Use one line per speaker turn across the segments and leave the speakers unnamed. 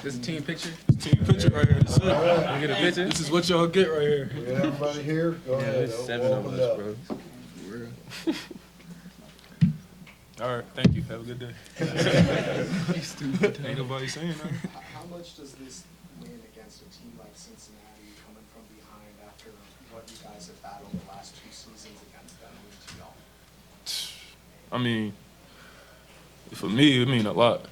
This is a team picture?
Team picture right here. That's it.
Can we get a picture?
This is what y'all get right here.
We got everybody here. Go ahead.
There's 7 of
Open
us,
up.
bro. For real.
All right, thank you. Have a good day.
You stupid.
Ain't nobody saying nothing.
How much does this win against a team like Cincinnati coming from behind after what you guys have battled the last 2 seasons against them mean to y'all?
I mean, for me, it mean a lot.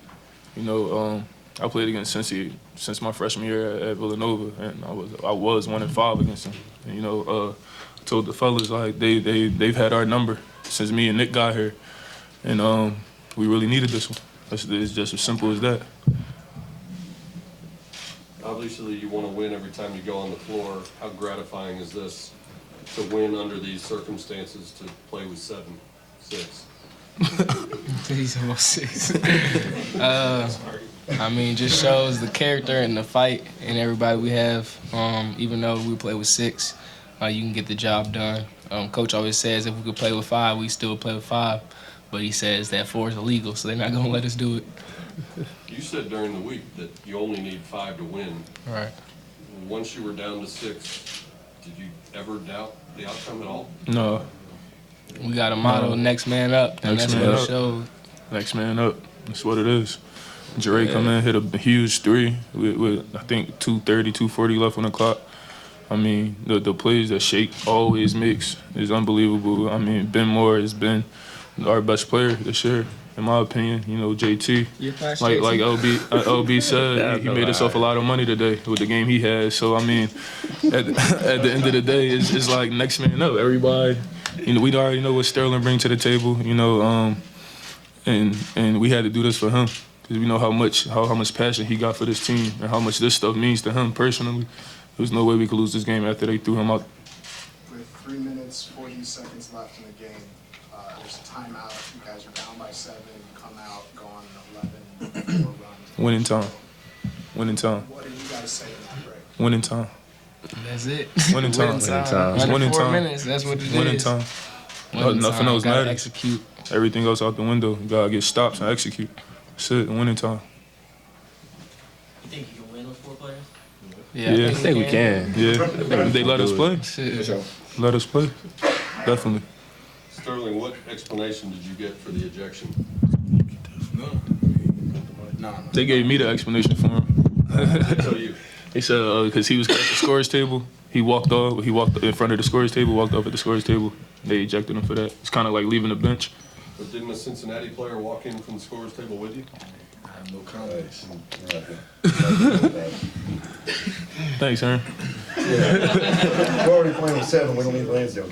You know, I played against Cincy since my freshman year at Villanova, and I was 1-5 against them. And, you know, I told the fellas like they've had our number since me and Nick got here, and we really needed this one. It's just as simple as that.
Obviously, you want to win every time you go on the floor. How gratifying is this to win under these circumstances, to play with 7-6?
He's almost 6. I mean, just shows the character and the fight and everybody we have. Even though we play with 6, you can get the job done. Coach always says if we could play with 5, we still play with 5. But he says that 4 is illegal, so they're not going to let us do it.
You said during the week that you only need 5 to win.
Right.
Once you were down to 6, did you ever doubt the outcome at all?
No.
We got a motto, next man up, and
Next
that's
man
what it
up.
showed.
Next man up. That's what it is. Jere come in, hit a huge 3 with I think 2:30, 2:40 left on the clock. I mean, the plays that Shake always makes is unbelievable. I mean, Ben Moore has been our best player this year, in my opinion. You know, JT, like LB said, he made himself a lot of money today with the game he had. So I mean, at the end of the day, it's like next man up. Everybody, you know, we already know what Sterling brings to the table. You know, and we had to do this for him because we know how much passion he got for this team and how much this stuff means to him personally. There's no way we could lose this game after they threw him out.
With 3 minutes, 40 seconds left in the game, there's a timeout. You guys are down by 7. You come out, go on an 11-4 run.
Winning time. Winning time.
What did you guys say in that break?
Winning time.
That's it.
Winning time.
Winning time.
It's
Under
winning
4
time.
minutes, that's what it is.
Winning time.
Winning
Nothing
time.
else
Gotta
matters.
execute.
Everything else out the window. You gotta get stops and execute. That's it. Winning time.
You think you can win with 4 players?
Yeah.
I think we can.
Yeah. They let us play.
Shit.
Let us play. Definitely.
Sterling, what explanation did you get for the ejection?
No.
They gave me the explanation for him.
Tell you.
They said because he was at the scorer's table. He walked in front of the scorer's table, walked up at the scorer's table. They ejected him for that. It's kind of like leaving the bench.
But didn't a Cincinnati player walk in from the scorer's table with you?
I have no comments.
Thanks, Aaron.
We're already playing with 7. We don't need Lansdale.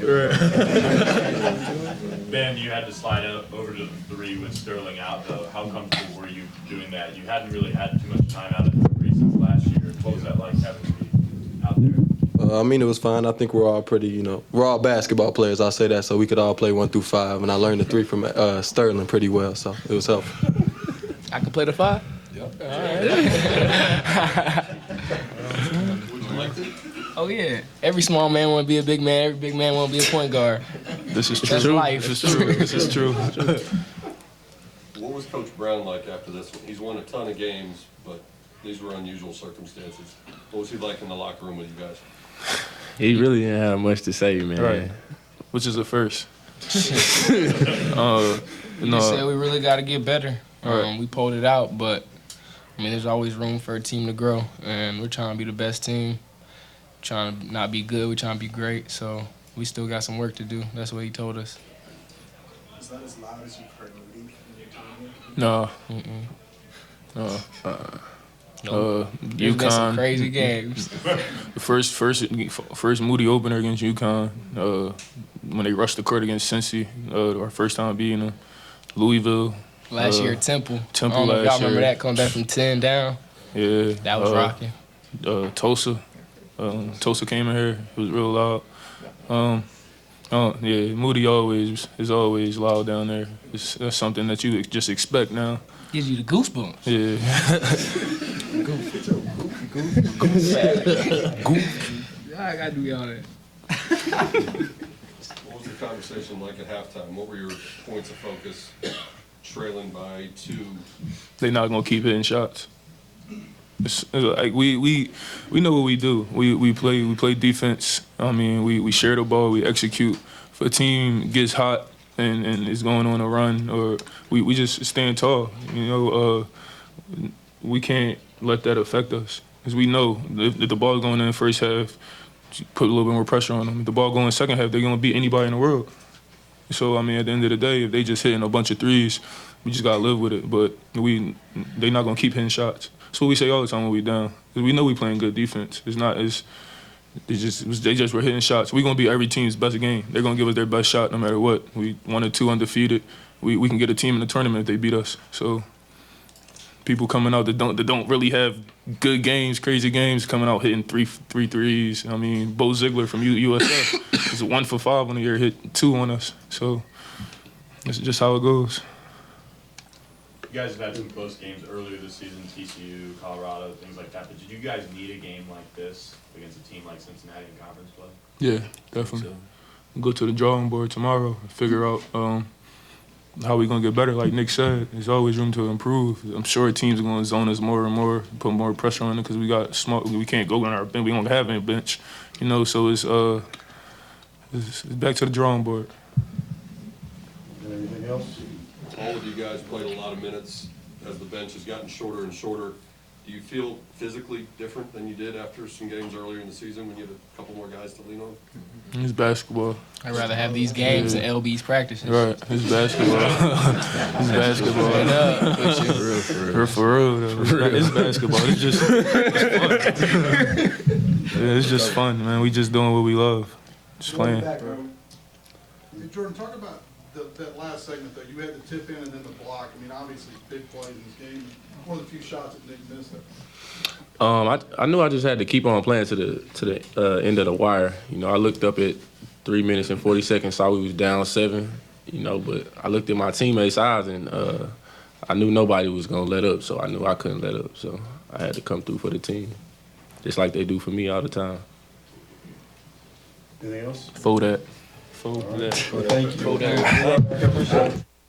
Ben, you had to slide over to the 3 with Sterling out, though. How comfortable were you doing that? You hadn't really had too much time out of the 3 since last year. What was that like having to be out there?
I mean, it was fine. I think we're all pretty, we're all basketball players. I'll say that, so we could all play 1 through 5. And I learned the 3 from Sterling pretty well, so it was helpful.
I can play the 5?
Yep.
All right.
Would you like to?
Oh, yeah. Every small man want to be a big man. Every big man want to be a point guard.
This is true.
That's life.
This is true. This is true.
What was Coach Brown like after this one? He's won a ton of games, but these were unusual circumstances. What was he like in the locker room with you guys?
He really didn't have much to say, man.
Right. Which is a first.
He just said we really got to get better.
Right.
We pulled it out, but, I mean, there's always room for a team to grow, and we're trying to be the best team. Trying to not be good, we're trying to be great, so we still got some work to do. That's what he told us.
Is that as loud as you've heard Moody in your time here?
No.
There's been some
UConn.
crazy games.
The first Moody opener against UConn. When they rushed the court against Cincy, our first time beating them. Louisville.
Last year, Temple.
Temple
I don't know if
last
y'all remember
year.
that, coming back from 10 down.
Yeah.
That was rocking.
Tulsa. Tulsa came in here. It was real loud. Yeah, Moody is always loud down there. That's something that you just expect now.
Gives you the goosebumps.
Yeah.
I gotta do all that.
What was the conversation like at halftime? What were your points of focus? Trailing by 2.
They not gonna keep hitting shots. It's like we know what we do. We play defense. I mean, we share the ball, we execute. If a team gets hot and is going on a run, or we just stand tall. You know, we can't let that affect us, because we know if the ball's going in the first half, put a little bit more pressure on them. If the ball going in the second half, they're gonna beat anybody in the world. So I mean, at the end of the day, if they just hitting a bunch of threes, we just gotta live with it. But they not gonna keep hitting shots. That's what we say all the time when we down. 'Cause we know we playing good defense. It's not as they just were hitting shots. We gonna be every team's best game. They're gonna give us their best shot no matter what. We 1 or 2 undefeated. We can get a team in the tournament if they beat us. So people coming out that don't really have good games, crazy games, coming out hitting three threes. I mean, Bo Ziegler from USF is 1 for 5 on the year, hit 2 on us. So it's just how it goes.
You guys have had some close games earlier this season, TCU, Colorado, things like that. But did you guys need a game like this against a team like Cincinnati in conference play?
Yeah, definitely. Go to the drawing board tomorrow, figure out how we gonna get better. Like Nick said, there's always room to improve. I'm sure teams are gonna zone us more and more, put more pressure on it, because we got smart. We can't go on our bench. We don't have any bench, you know. So it's back to the drawing board.
Anything else?
All of you guys played a lot of minutes as the bench has gotten shorter and shorter. Do you feel physically different than you did after some games earlier in the season when you had a couple more guys to lean on?
It's basketball.
I'd rather have these games than LB's practices.
Right, it's basketball. It's basketball.
Straight up.
For real, though. It's basketball. It's just fun. Yeah, it's just fun, man. We just doing what we love. Just playing.
Hey, Jordan, talk about that last segment, though. You had the tip in and then the block. I mean, obviously, big plays in this game. One of the few shots that Nick missed there.
I knew I just had to keep on playing to the end of the wire. You know, I looked up at 3 minutes and 40 seconds, saw we was down 7. You know, but I looked at my teammates' eyes, and I knew nobody was gonna let up, so I knew I couldn't let up. So I had to come through for the team, just like they do for me all the time.
Anything else?
Fold that.
Well, thank you.